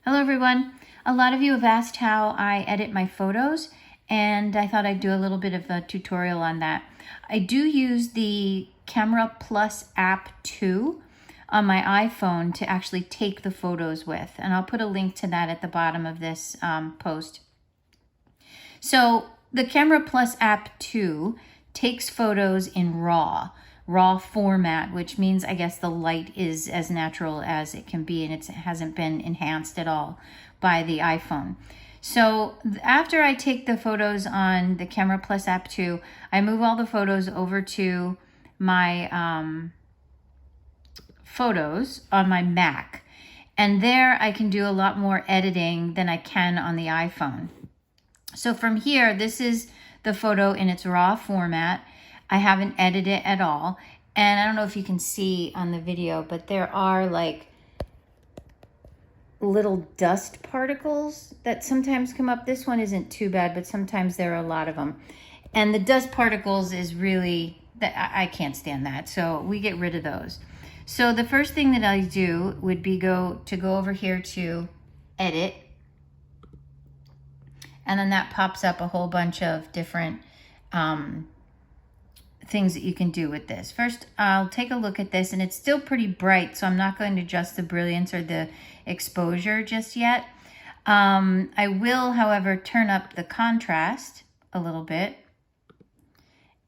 Hello everyone. A lot of you have asked how I edit my photos, and I thought I'd do a little bit of a tutorial on that. I do use the Camera+ app too on my iPhone to actually take the photos with, and I'll put a link to that at the bottom of this post. So the Camera+ app too takes photos in raw format, which means I guess the light is as natural as it can be and it hasn't been enhanced at all by the iPhone. So after I take the photos on the Camera+ app 2, I move all the photos over to my photos on my Mac. And there I can do a lot more editing than I can on the iPhone. So from here, this is the photo in its raw format. I haven't edited it at all. And I don't know if you can see on the video, but there are like little dust particles that sometimes come up. This one isn't too bad, but sometimes there are a lot of them. And the dust particles is really, I can't stand that. So we get rid of those. So the first thing that I do would be go over here to edit. And then that pops up a whole bunch of different things that you can do with this. First, I'll take a look at this, and it's still pretty bright, so I'm not going to adjust the brilliance or the exposure just yet. I will, however, turn up the contrast a little bit,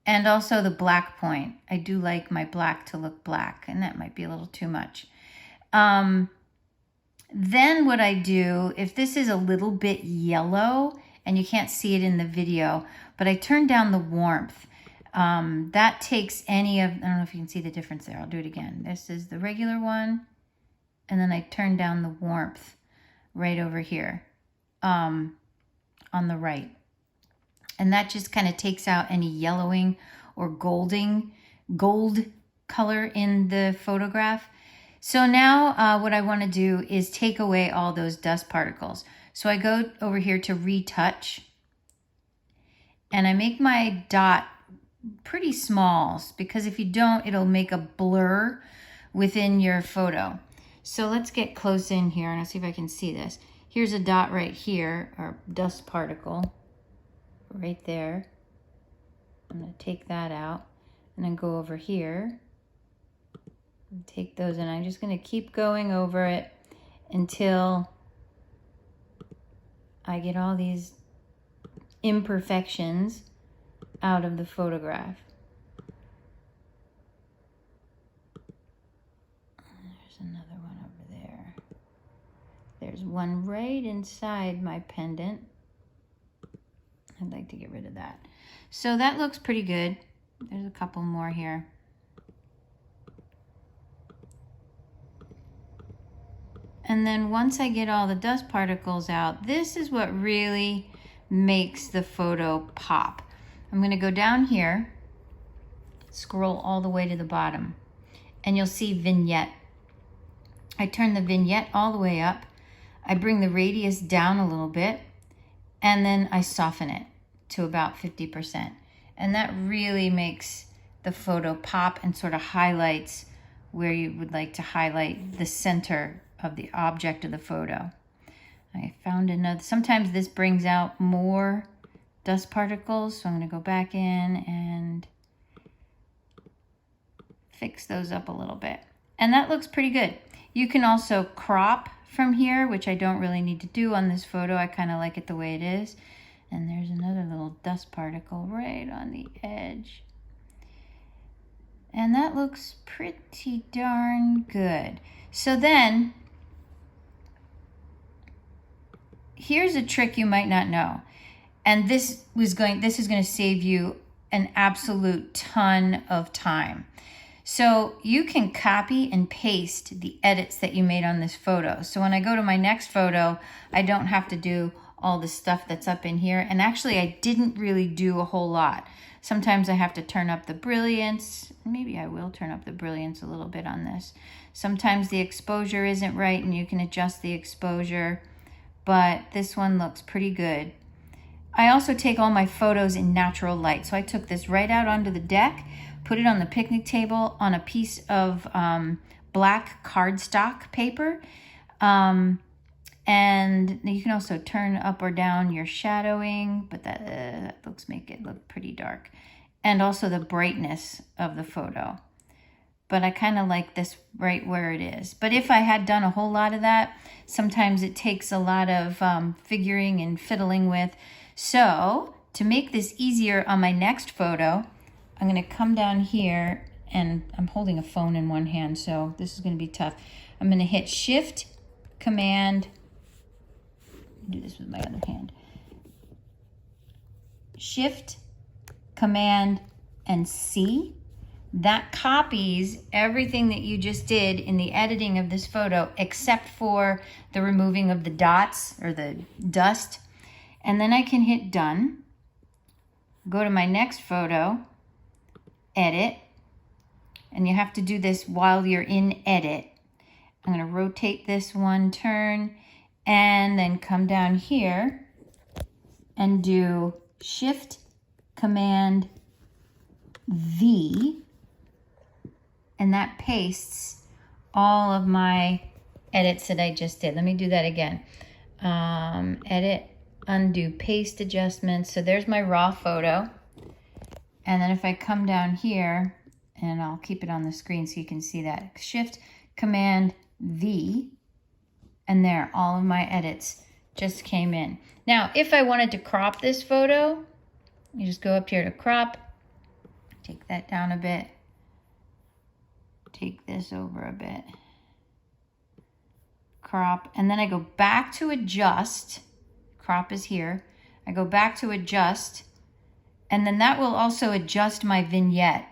and also the black point. I do like my black to look black, and that might be a little too much. Then what I do, if this is a little bit yellow, and you can't see it in the video, but I turn down the warmth. That takes any of, I don't know if you can see the difference there. I'll do it again. This is the regular one. And then I turn down the warmth right over here on the right. And that just kind of takes out any yellowing or gold color in the photograph. So now what I want to do is take away all those dust particles. So I go over here to retouch, and I make my dot pretty small, because if you don't, it'll make a blur within your photo. So let's get close in here and I'll see if I can see this. Here's a dot right here, or dust particle right there. I'm going to take that out and then go over here and take those, and I'm just going to keep going over it until I get all these imperfections out of the photograph. There's another one over there. There's one right inside my pendant. I'd like to get rid of that. So that looks pretty good. There's a couple more here. And then once I get all the dust particles out, this is what really makes the photo pop. I'm going to go down here, scroll all the way to the bottom, and you'll see Vignette. I turn the Vignette all the way up. I bring the radius down a little bit, and then I soften it to about 50%. And that really makes the photo pop and sort of highlights where you would like to highlight the center of the object of the photo. I found another, sometimes this brings out more dust particles, so I'm going to go back in and fix those up a little bit. And that looks pretty good. You can also crop from here, which I don't really need to do on this photo. I kind of like it the way it is. And there's another little dust particle right on the edge. And that looks pretty darn good. So then, here's a trick you might not know. And this is going to save you an absolute ton of time. So you can copy and paste the edits that you made on this photo. So when I go to my next photo, I don't have to do all the stuff that's up in here. And actually, I didn't really do a whole lot. Sometimes I have to turn up the brilliance. Maybe I will turn up the brilliance a little bit on this. Sometimes the exposure isn't right, and you can adjust the exposure. But this one looks pretty good. I also take all my photos in natural light. So I took this right out onto the deck, put it on the picnic table on a piece of black cardstock paper. And you can also turn up or down your shadowing, but that make it look pretty dark. And also the brightness of the photo. But I kind of like this right where it is. But if I had done a whole lot of that, sometimes it takes a lot of figuring and fiddling with. So to make this easier on my next photo, I'm going to come down here, and I'm holding a phone in one hand, so this is going to be tough. I'm going to hit Shift, Command, do this with my other hand. Shift, Command, and C. That copies everything that you just did in the editing of this photo, except for the removing of the dots or the dust. And then I can hit Done, go to my next photo, Edit, and you have to do this while you're in Edit. I'm going to rotate this one turn, and then come down here and do Shift, Command, V, and that pastes all of my edits that I just did. Let me do that again. Edit, undo, paste adjustments. So there's my raw photo. And then if I come down here, and I'll keep it on the screen so you can see that. Shift, Command, V, and there, all of my edits just came in. Now, if I wanted to crop this photo, you just go up here to crop, take that down a bit, take this over a bit, crop, and then I go back to adjust. Crop is here. I go back to adjust, and then that will also adjust my vignette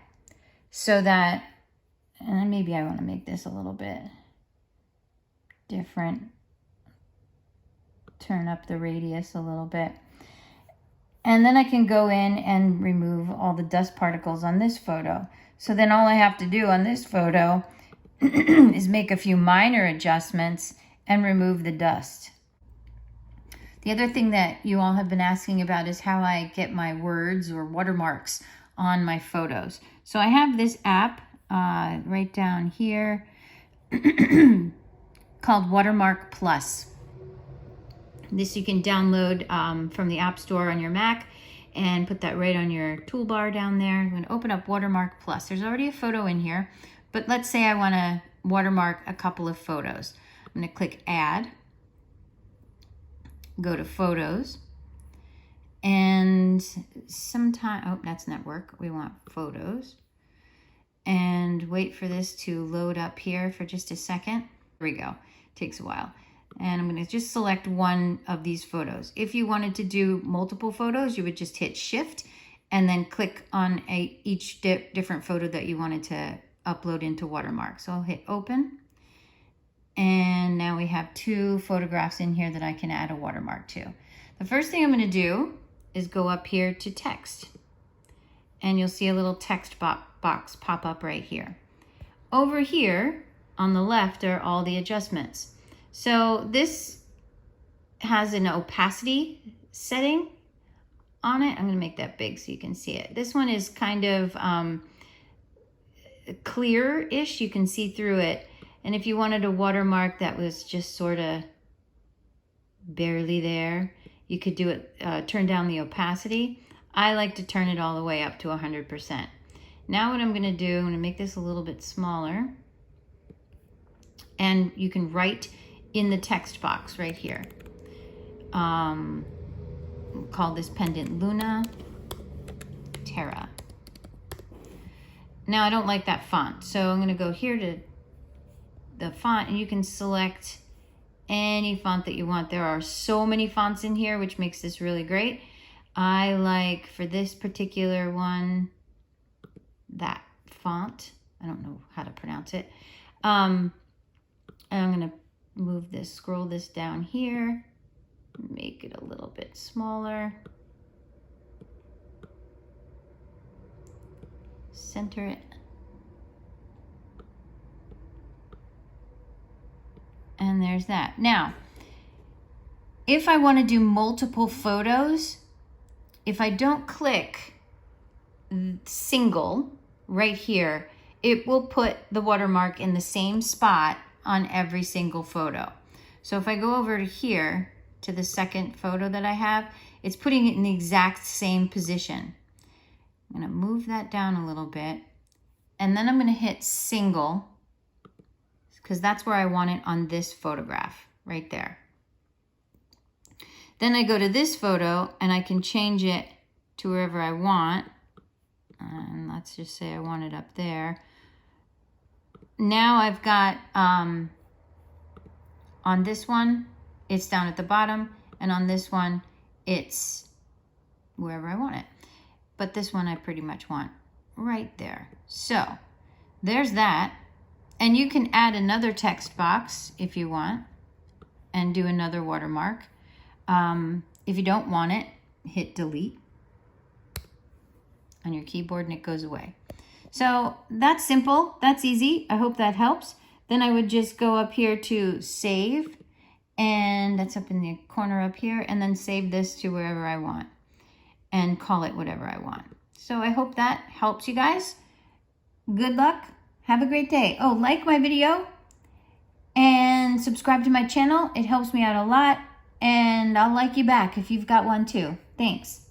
so that, and then maybe I want to make this a little bit different. Turn up the radius a little bit. And then I can go in and remove all the dust particles on this photo. So then all I have to do on this photo is make a few minor adjustments and remove the dust. The other thing that you all have been asking about is how I get my words or watermarks on my photos. So I have this app right down here called Watermark Plus. This you can download from the App Store on your Mac and put that right on your toolbar down there. I'm going to open up Watermark Plus. There's already a photo in here, but let's say I want to watermark a couple of photos. I'm going to click Add, go to Photos, and oh, that's not work. We want Photos. And wait for this to load up here for just a second. There we go. Takes a while. And I'm going to just select one of these photos. If you wanted to do multiple photos, you would just hit Shift and then click on each different photo that you wanted to upload into Watermark. So I'll hit Open. And now we have 2 photographs in here that I can add a watermark to. The first thing I'm going to do is go up here to Text. And you'll see a little text box pop up right here. Over here on the left are all the adjustments. So this has an opacity setting on it. I'm going to make that big so you can see it. This one is kind of clear-ish. You can see through it. And if you wanted a watermark that was just sort of barely there, you could do it, turn down the opacity. I like to turn it all the way up to 100%. Now what I'm going to do, I'm going to make this a little bit smaller. And you can write in the text box right here. We'll call this pendant Luna Terra. Now I don't like that font, so I'm going to go here to the font, and you can select any font that you want. There are so many fonts in here, which makes this really great. I like, for this particular one, that font. I don't know how to pronounce it. And I'm going to move this, scroll this down here, make it a little bit smaller, center it, and there's that. Now, if I want to do multiple photos, if I don't click single right here, it will put the watermark in the same spot on every single photo. So if I go over to here to the second photo that I have, it's putting it in the exact same position. I'm gonna move that down a little bit, and then I'm gonna hit single, because that's where I want it on this photograph, right there. Then I go to this photo and I can change it to wherever I want. And let's just say I want it up there. Now I've got, on this one, it's down at the bottom, and on this one, it's wherever I want it. But this one I pretty much want right there. So there's that. And you can add another text box if you want and do another watermark. If you don't want it, hit delete on your keyboard and it goes away. So that's simple, that's easy. I hope that helps. Then I would just go up here to save, and that's up in the corner up here, and then save this to wherever I want and call it whatever I want. So I hope that helps you guys. Good luck. Have a great day. Oh, like my video and subscribe to my channel. It helps me out a lot, and I'll like you back if you've got one too. Thanks.